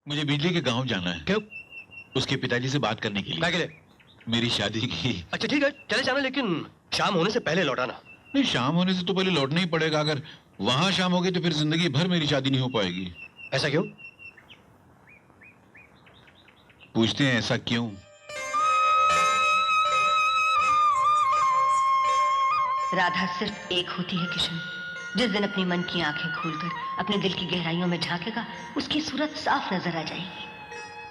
मुझे बिजली के गांव जाना है। क्यों? उसके पिताजी से बात करने के लिए। क्या के लिए? मेरी शादी की। अच्छा ठीक है, चले जाना, लेकिन शाम होने से पहले लौटाना। नहीं, शाम होने से तो पहले लौटना ही पड़ेगा। अगर वहां शाम होगी तो फिर जिंदगी भर मेरी शादी नहीं हो पाएगी। ऐसा क्यों? पूछते हैं ऐसा क्यों? राधा सिर्फ एक होती है किशन। जिस दिन अपने मन की आंखें खोलकर अपने दिल की गहराइयों में झांकेगा, उसकी सूरत साफ नजर आ जाएगी।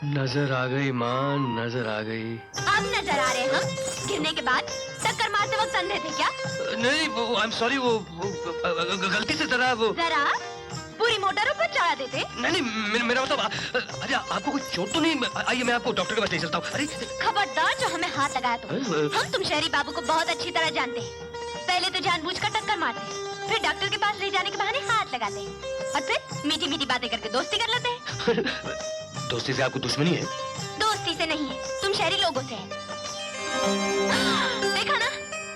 नजर आ गई मां, नजर आ गई। अब नजर आ रहे हैं हम? गिरने के बाद टक्कर मारते वक्त अंधे थे क्या? नहीं, वो आई एम सॉरी, वो गलती से जरा जरा पूरी मोटरों पर चढ़ा देते। नहीं, मेरा मतलब अरे आपको कोई चोट तो नहीं? आइए मैं आपको डॉक्टर के पास ले चलता हूँ। अरे खबरदार जो हमें हाथ लगाया तो। हम तुम शहरी बाबू को बहुत अच्छी तरह जानते हैं। पहले तो जानबूझकर टक्कर मारते, फिर डॉक्टर के पास ले जाने के बहाने हाथ लगाते और फिर मीठी मीठी बातें करके दोस्ती कर लेते हैं। दोस्ती से आपको दुश्मनी है? दोस्ती से नहीं है, तुम शहरी लोगों से है। देखा ना,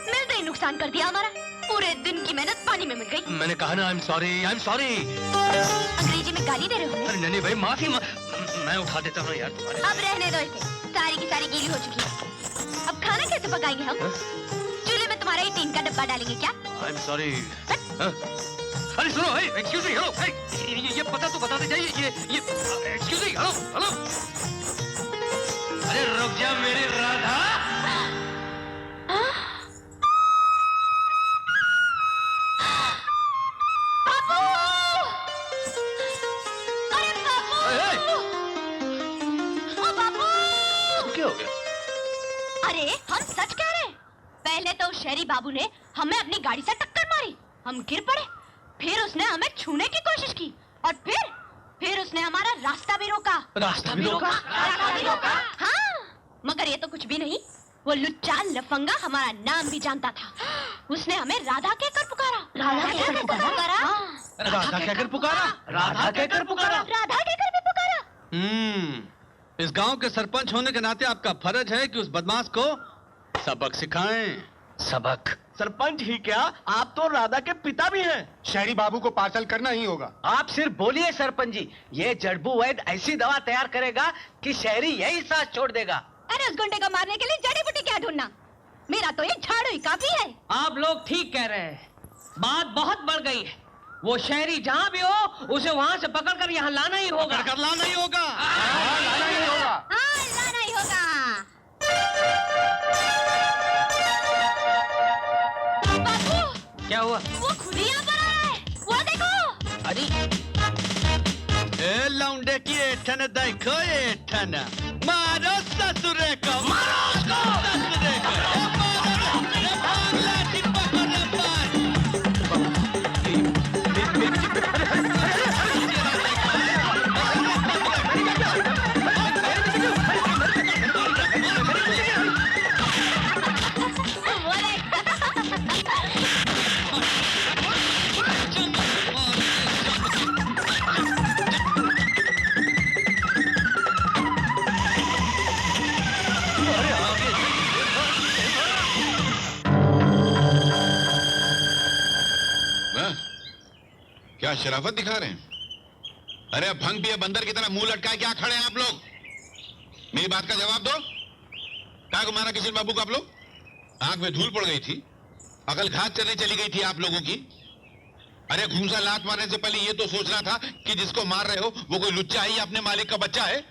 मिलते ही नुकसान कर दिया हमारा। पूरे दिन की मेहनत पानी में मिल गई। मैंने कहा ना I am sorry, I am sorry. अंग्रेजी में गाली दे रहे हो? अरे नहीं भाई, माफी मैं उठा देता हूँ यार तुम्हारे। अब रहने दो इसे, सारी की सारी गीली हो चुकी है। अब खाना कैसे पकाएंगे हम? चूल्हे में तुम्हारा ही टीन का डब्बा डालेंगे क्या? I am sorry. अरे सुनो, एक्सक्यूज मी, हेलो, ये पता तो बताते जाइए। ये एक्सक्यूज मी, हेलो हेलो। अरे रुक जा मेरी राधा। बाबू! अरे बाबू! ओ बाबू! क्या हो गया? अरे हम सच कह रहे हैं। पहले तो शहरी बाबू ने हमें अपनी गाड़ी से टक्कर मारी, हम गिर पड़े। फिर उसने हमें छूने की कोशिश की और फिर उसने हमारा रास्ता भी रोका। रास्ता भी रोका? रास्ता भी रोका? हाँ, मगर ये तो कुछ भी नहीं। वो लुच्चा लफंगा हमारा नाम भी जानता था। उसने हमें राधा कहकर पुकारा। राधा कहकर पुकारा? राधा कहकर पुकारा? राधा कहकर पुकारा? राधा कहकर भी पुकारा। इस गांव के सरपंच होने के नाते आपका फर्ज है कि उस बदमाश को सबक सिखाएं। सबक? सरपंच ही क्या, आप तो राधा के पिता भी हैं। शहरी बाबू को पार्सल करना ही होगा। आप सिर्फ बोलिए सरपंच जी, ये जड़बू वैद्य ऐसी दवा तैयार करेगा कि शहरी यही सांस छोड़ देगा। अरे उस गुंडे को मारने के लिए जड़ी बूटी क्या ढूंढना? मेरा तो ये झाड़ू ही काफी है। आप लोग ठीक कह रहे हैं, बात बहुत बढ़ गई है। वो शहरी जहाँ भी हो उसे वहाँ से पकड़कर यहाँ लाना ही होगा। पकड़कर लाना ही होगा। लाना ही होगा। हाँ, लाना ही होगा। बाबू! क्या हुआ? वो खुद ही यहाँ पर आ रहा है। वो देखो। अरे ए लौंडे की एठन देखो, एठन मारो ससुरे को, मारो उसको, ससुरे को। क्या शराफत दिखा रहे हैं? अरे अब भंग पिए बंदर की तरह मुंह लटकाए क्या खड़े हैं आप लोग? मेरी बात का जवाब दो। क्या को मारा किशन बाबू को आप लोग? आंख में धूल पड़ गई थी, अकल घात चलने चली गई थी आप लोगों की। अरे घूंसा लात मारने से पहले ये तो सोचना था कि जिसको मार रहे हो वो कोई लुच्चा है या अपने मालिक का बच्चा है।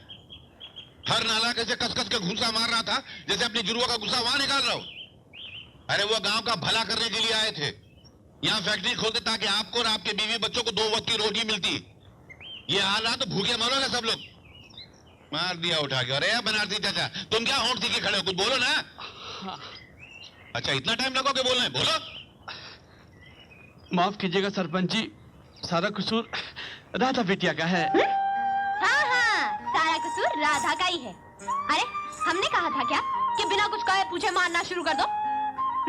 हर नाला कैसे कस कस के घूंसा मार रहा था जैसे अपनी जुड़वा का गुस्सा वहां निकाल रहा हो। अरे वो गांव का भला करने के लिए आए थे, यहाँ फैक्ट्री खोलते ताकि आपको और आपके बीवी बच्चों को 2 वक्त की रोटी मिलती। ये हाल रहा तो भूखे मरोगे सब लोग। मार दिया उठा के। अरे बनारसी चाचा, तुम क्या होंठ सीखे खड़े हो? कुछ बोलो ना। अच्छा, इतना टाइम लगोगे बोलना है? बोलो। माफ कीजिएगा सरपंच जी, सारा कसूर राधा बिटिया का है। हाँ हाँ, सारा कसूर राधा का ही है। अरे हमने कहा था क्या कि बिना कुछ कहे पूछे मारना शुरू कर दो?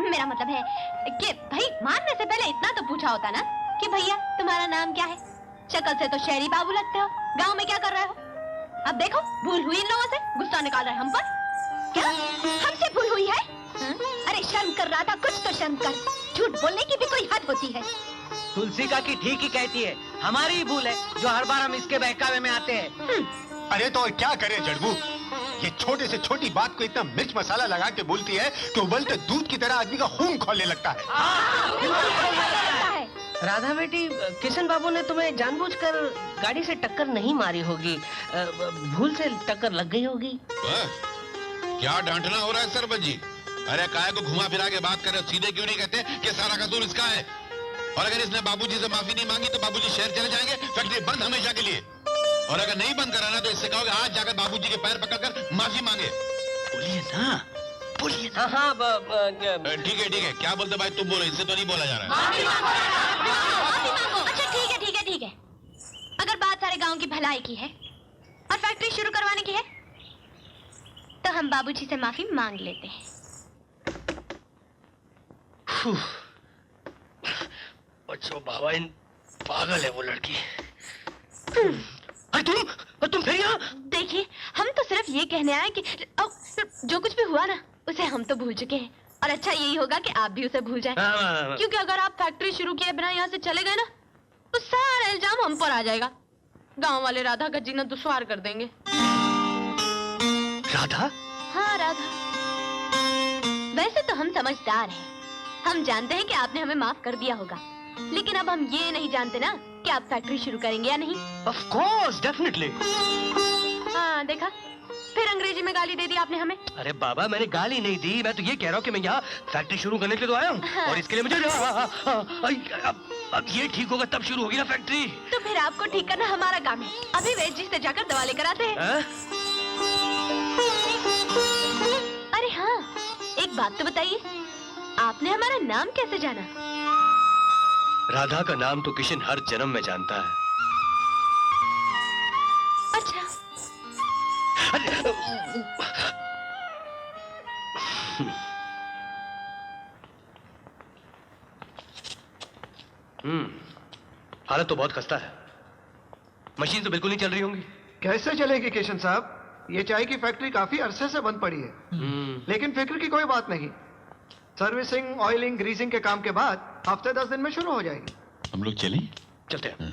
मेरा मतलब है कि भाई मारने से पहले इतना तो पूछा होता ना कि भैया तुम्हारा नाम क्या है? शक्ल से तो शहरी बाबू लगते हो, गांव में क्या कर रहे हो? अब देखो भूल हुई इन लोगों से, गुस्सा निकाल रहे हम पर। क्या हमसे भूल हुई है? अरे शर्म कर रहा था, कुछ तो शर्म कर। झूठ बोलने की भी कोई हद होती है। तुलसी का की ठीक ही कहती है, हमारी ही भूल है जो हर बार हम इसके बहकावे में आते हैं। अरे तो और क्या करे जड़बू, ये छोटे से छोटी बात को इतना मिर्च मसाला लगा के बोलती है कि उबलते दूध की तरह आदमी का खून खौलने लगता है। राधा बेटी, किशन बाबू ने तुम्हें जानबूझकर गाड़ी से टक्कर नहीं मारी होगी, भूल से टक्कर लग गई होगी। क्या डांटना हो रहा है सरपंच जी? अरे काय को घुमा फिरा के बात कर रहे हो, सीधे क्यों नहीं कहते कि सारा कसूर इसका है? और अगर इसने बाबूजी से माफी नहीं मांगी तो बाबूजी शहर चले जाएंगे, फैक्ट्री बंद हमेशा के लिए। और अगर नहीं बंद कराना तो इससे कहोगे आज जाकर बाबूजी के पैर पकड़कर माफी मांगे। बोलिए ना, बोलिए ना। हाँ, ठीक है, क्या बोलते भाई तुम बोलो, इनसे तो नहीं बोला जा रहा है। अच्छा ठीक है। अगर बात सारे गांव की भलाई की है और फैक्ट्री शुरू करवाने की है तो हम बाबूजी से माफी मांग लेते हैं। बच्चों बाबा, इन पागल है वो लड़की। अरे तुम फिर यहाँ? देखिए, हम तो सिर्फ ये कहने आए कि जो कुछ भी हुआ ना उसे हम तो भूल चुके हैं, और अच्छा यही होगा कि आप भी उसे भूल जाएं। क्योंकि अगर आप फैक्ट्री शुरू किए बिना यहाँ से चले गए ना तो सारा इल्जाम हम पर आ जाएगा। गांव वाले राधा का जीना दुश्वार कर देंगे। राधा? हाँ, राधा। वैसे तो हम समझदार हैं, हम जानते हैं कि आपने हमें माफ कर दिया होगा, लेकिन अब हम ये नहीं जानते ना कि आप फैक्ट्री शुरू करेंगे या नहीं। Of course, definitely. हाँ, देखा, फिर अंग्रेजी में गाली दे दी आपने हमें। अरे बाबा, मैंने गाली नहीं दी, मैं तो ये कह रहा हूँ कि मैं यहाँ फैक्ट्री शुरू करने के लिए तो आया हूँ। हाँ। और इसके लिए मुझे अब ये ठीक होगा तब शुरू होगी ना फैक्ट्री। तो फिर आपको ठीक करना हमारा काम है। अभी वैद्य जी से जाकर दवा लेकर आते हैं। अरे हाँ, एक बात तो बताइए, आपने हमारा नाम कैसे जाना? राधा का नाम तो किशन हर जन्म में जानता है। अच्छा। हालत तो बहुत खस्ता है, मशीन तो बिल्कुल नहीं चल रही होंगी। कैसे चलेगी किशन साहब, ये चाय की फैक्ट्री काफी अरसे से बंद पड़ी है। लेकिन फिक्र की कोई बात नहीं, सर्विसिंग, ऑयलिंग, ग्रीसिंग के काम के बाद हफ्ते 10 दिन में शुरू हो जाएगी। हम लोग चलें? चलते हैं।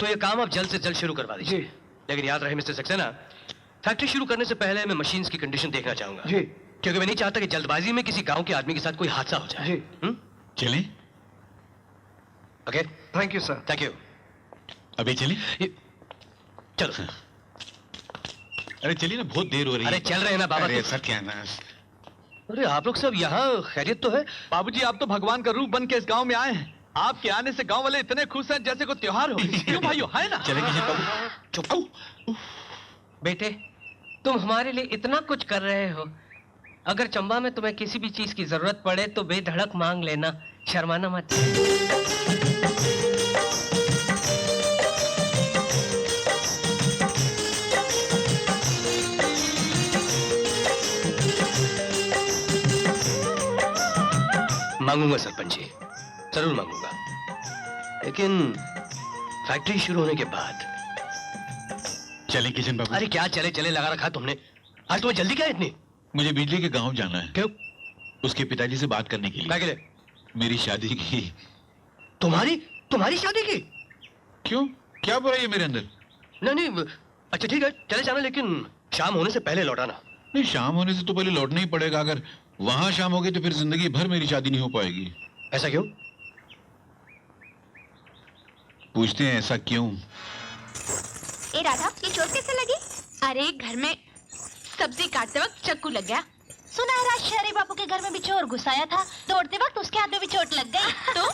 तो ये काम अब जल्द से जल्द शुरू करवा दीजिए। लेकिन याद रहे मिस्टर सक्सेना, फैक्ट्री शुरू करने से पहले मैं मशीन्स की कंडीशन देखना चाहूंगा। जी। क्योंकि मैं नहीं चाहता कि जल्दबाजी में किसी गांव के आदमी के साथ कोई हादसा हो जाए। जी। चलें? Okay, thank you sir. Thank you. अभी चलें? चलो। अरे चलिए ना, बहुत देर हो रही है। अरे चल रहे हैं ना बाबा। अरे सर क्या है ना, अरे आप लोग सब यहाँ खैरियत तो है? बाबूजी, आप तो भगवान का रूप बन के इस गांव में आए हैं। आपके आने से गांव वाले इतने खुश हैं जैसे कोई त्योहार हो। क्यों भाइयों, है ना? चलेंगे बाबू। चुप। बेटे, तुम हमारे लिए इतना कुछ कर रहे हो, अगर चंबा में तुम्हें किसी भी चीज की जरूरत पड़े तो बेधड़क मांग लेना, शर्माना मत। मांगूंगा सरपंच जी, जरूर मांगूंगा, लेकिन फैक्ट्री शुरू होने के बाद। चले किशन बाबू? अरे क्या चले चले लगा रखा तुमने, आज तुम्हें जल्दी क्या है इतनी? मुझे बिजली के गांव जाना है। क्यों? उसके पिताजी से बात करने के लिए। क्या के लिए? मेरी शादी की। तुम्हारी शादी की? क्यों, क्या बुराई है मेरे अंदर? नहीं, अच्छा ठीक है, चले जाना, लेकिन शाम होने से पहले लौटाना। नहीं, शाम होने से तो पहले लौटना ही पड़ेगा। अगर वहां शाम हो गई तो फिर जिंदगी भर मेरी शादी नहीं हो पाएगी। ऐसा क्यों? पूछते हैं ऐसा क्यों? ए राधा, ये चोट कैसे लगी? अरे घर में सब्जी काटते वक्त चक्कू लग गया। सुना है राज शहरी बापू के घर में भी चोर घुसाया था, दौड़ते वक्त उसके हाथ में भी चोट लग गई। तो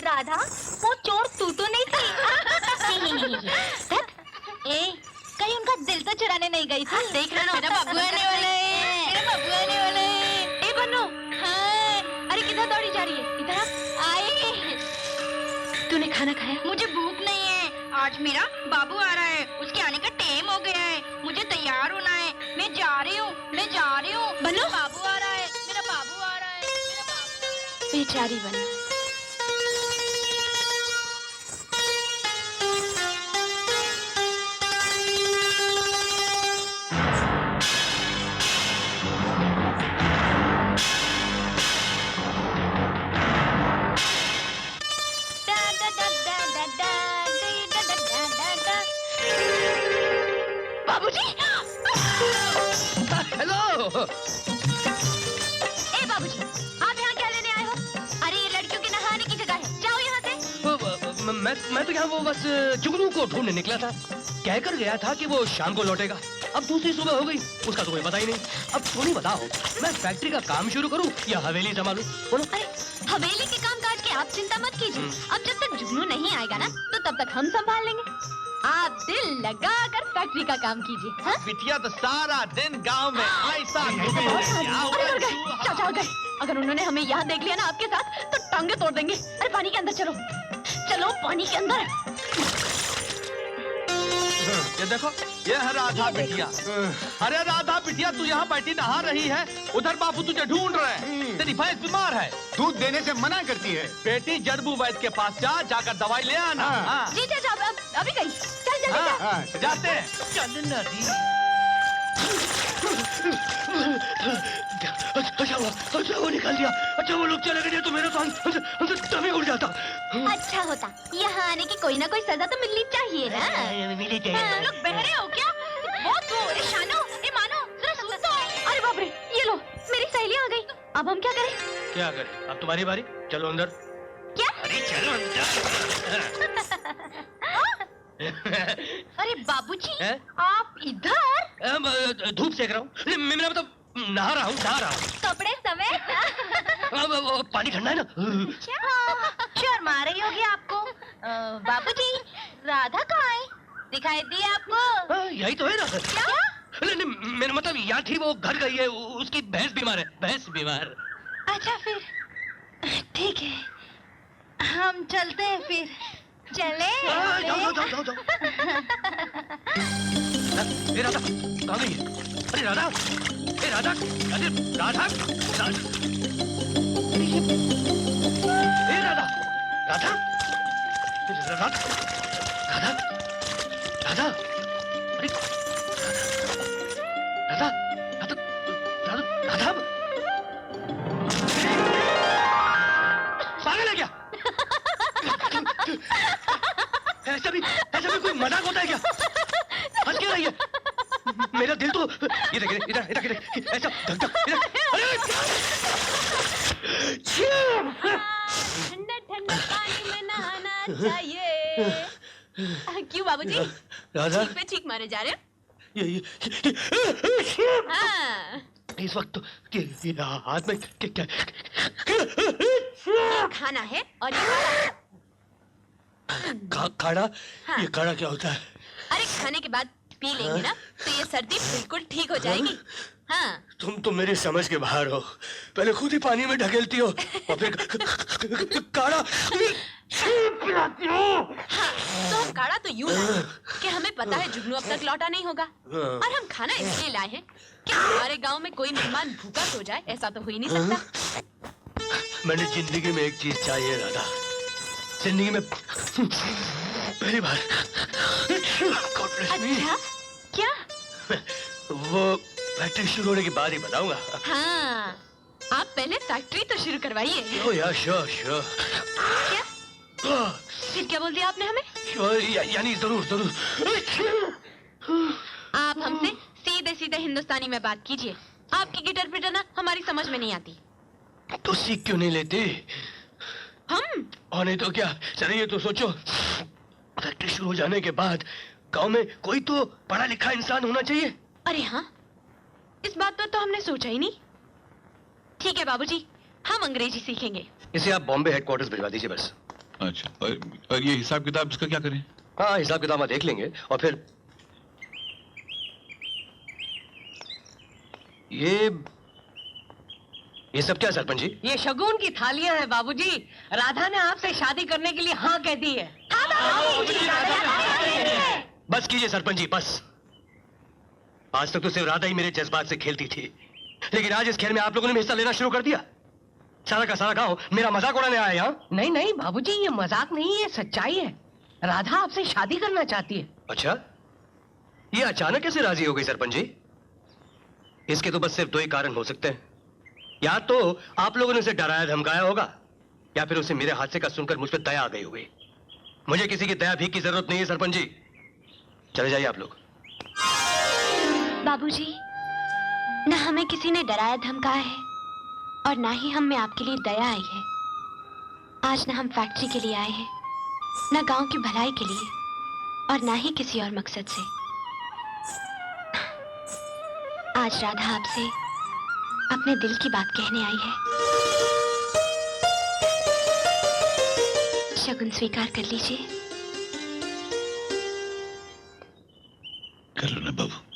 राधा, वो चोर तू तो नहीं थी। ए, कहीं उनका दिल तो चुराने नहीं गई थी? देख रहा ना, मेरा बाबू आने वाला है। मेरा बाबू आने वाला है। ए बन्नू, हाँ, अरे किधर दौड़ी जा रही है? इधर आए। तूने खाना खाया? मुझे भूख नहीं है, आज मेरा बाबू आ रहा है, उसके आने का टाइम हो गया है, मुझे तैयार होना है। मैं जा रही हूँ। बन्नू, बाबू आ रहा है, मेरा बाबू आ रहा है, मेरा बाबू आ रहा है। बेचारी बन्नू। बाबूजी! हेलो। ए बाबूजी, आप यहाँ क्या लेने आए हो? अरे ये लड़कियों के नहाने की जगह है, जाओ यहाँ से। मैं तो यहाँ वो बस जुगनू को ढूंढने निकला था। कहकर गया था कि वो शाम को लौटेगा। अब दूसरी सुबह हो गई, उसका तो कोई पता ही नहीं। अब तुम ही बताओ, मैं फैक्ट्री का काम शुरू करूं या हवेली संभालूं? बोलो। अरे हवेली के काम काज की आप चिंता मत कीजिए। अब जब तक जुगनू नहीं आएगा ना, तो तब तक हम संभाल लेंगे। आप दिल लगाकर फैक्ट्री का काम कीजिए। हाँ? बिटिया तो सारा दिन गांव में ऐसा चाचा अगर उन्होंने हमें यहाँ देख लिया ना आपके साथ, तो टांगे तोड़ देंगे। अरे पानी के अंदर चलो, चलो पानी के अंदर। ये देखो, ये है राधा बिटिया। अरे राधा बिटिया, तू यहाँ बैठी नहा रही है, उधर बाबू तुझे ढूंढ रहे हैं। तेरी भैंस बीमार है, दूध देने से मना करती है। बेटी जड़बू वैद्य के पास जा, जाकर दवाई ले आना। हाँ। जी चाचा, अभी गई। चल जल्दी जा। हाँ, जाते हैं। चलना दी। अच्छा वो निकाल दिया। अच्छा वो लोग चले गए तो मेरा तो हमसे दम ही उड़ जाता। अच्छा होता, यहाँ आने की कोई ना कोई सजा तो मिलनी चाहिए ना। मिली लोग बहरे हो क्या? बहुत दूर। ए शानो, ए मानो, जरा सुन तो। अरे बाप रे, ये लो, मेरी सहेली आ गई। अब हम क्या करें? क्या करें? अब तुम्हारी बारी, चलो अंदर। क्या? अरे चलो अंदर। अरे बाबूजी, हैं? आप इधर? धूप सेक रहा हूँ। मैं मतलब नहा रहा हूँ। कपड़े समेत? वो पानी ठंडा है ना। शर्म आ रही होगी आपको। बाबूजी, राधा कहाँ है? दिखाई दी आपको? यही तो है ना। क्या? नहीं, मेरा मतलब यहाँ थी, वो घर गई है, उसकी भैंस बीमार है। भैंस बीमार। अच्छा फिर ठीक है, हम चलते हैं फिर। चले? जाओ। ए राधा, कहाँ गई है? अरे राधा, ए राधा, अरे राधा, ए राधा, राधा, अरे राधा, पागल है क्या? ऐसा भी कोई मजाक होता है क्या? हंस क्यों रही है? मेरा दिल तो इधर ऐसा धक ठंडा पानी में नहाना चाहिए। क्यों बाबूजी? राधा, चीख पे चीख मारे जा रहे हो? ये हाँ। इस वक्त तो ये हाथ में क्या? ये खाना है और ये काढ़ा। हाँ। ये काढ़ा क्या होता है? अरे खाने के बाद पी लेंगे ना, तो ये सर्दी बिल्कुल ठीक हो जाएगी। हाँ। तुम तो मेरी समझ के बाहर हो। पहले खुद ही पानी में ढकेलती हो और फिर काढ़ा पिलाती हो। हाँ, तो हम काढ़ा तो यूं लाए कि हमें पता है जुगनू अब तक लौटा नहीं होगा, और हम खाना इसलिए लाए हैं कि हमारे गांव में कोई मेहमान भूखा सो जाए। ऐसा तो हो ही नहीं सकता। मैंने जिंदगी में एक चीज चाहिए राधा, जिंदगी में पहली बार। अच्छा, क्या? वो फैक्ट्री शुरू होने के बाद ही बताऊंगा। हाँ, आप पहले फैक्ट्री तो शुरू करवाइए। ओ या श्योर। क्या? फिर क्या बोल दिया आपने हमें? श्योर यानी जरूर। आप हमसे सीधे सीधे हिंदुस्तानी में बात कीजिए। आपकी गिटर पिटर ना हमारी समझ में नहीं आती। तो सीख क्यों नहीं लेते? हम? और नहीं तो क्या? चलिए ये तो सोचो, फैक्ट्री शुरू हो जाने के बाद गांव में कोई तो पढ़ा लिखा इंसान होना चाहिए। अरे हाँ, इस बात पर तो हमने सोचा ही नहीं। ठीक है बाबूजी, हम अंग्रेजी सीखेंगे। इसे आप बॉम्बे हेडक्वार्टर्स भिजवा दीजिए बस। अच्छा, और ये हिसाब किताब इसका क्या करें? हाँ, हिसाब किताब देख लेंगे। और फिर ये सब क्या सरपंच जी? ये शगुन की थालियां हैं बाबूजी। राधा ने आपसे शादी करने के लिए हाँ कह दी है। बस कीजिए सरपंच जी, बस। आज तक तो सिर्फ राधा ही मेरे जज्बात से खेलती थी, लेकिन आज इस खेल में आप लोगों ने भी हिस्सा लेना शुरू कर दिया। सारा का सारा गांव मेरा मजाक उड़ाने आया यहाँ। नहीं बाबूजी, ये मजाक नहीं, ये सच्चाई है। राधा आपसे शादी करना चाहती है। अच्छा, ये अचानक कैसे राजी हो गई सरपंच जी? इसके तो बस सिर्फ दो ही कारण हो सकते हैं। या तो आप लोगों ने उसे डराया धमकाया होगा, या फिर उसे मेरे हादसे का सुनकर मुझ पर दया आ गई होगी। मुझे किसी की दया भीख की जरूरत नहीं है सरपंच जी। चले जाइए आप लोग। बाबूजी, न हमें किसी ने डराया धमकाया है और ना ही हम में आपके लिए दया आई है। आज न हम फैक्ट्री के लिए आए हैं, न गांव की भलाई के लिए और ना ही किसी और मकसद से। आज राधा आपसे अपने दिल की बात कहने आई है। शगुन स्वीकार कर लीजिए। कर लो ना बाबू।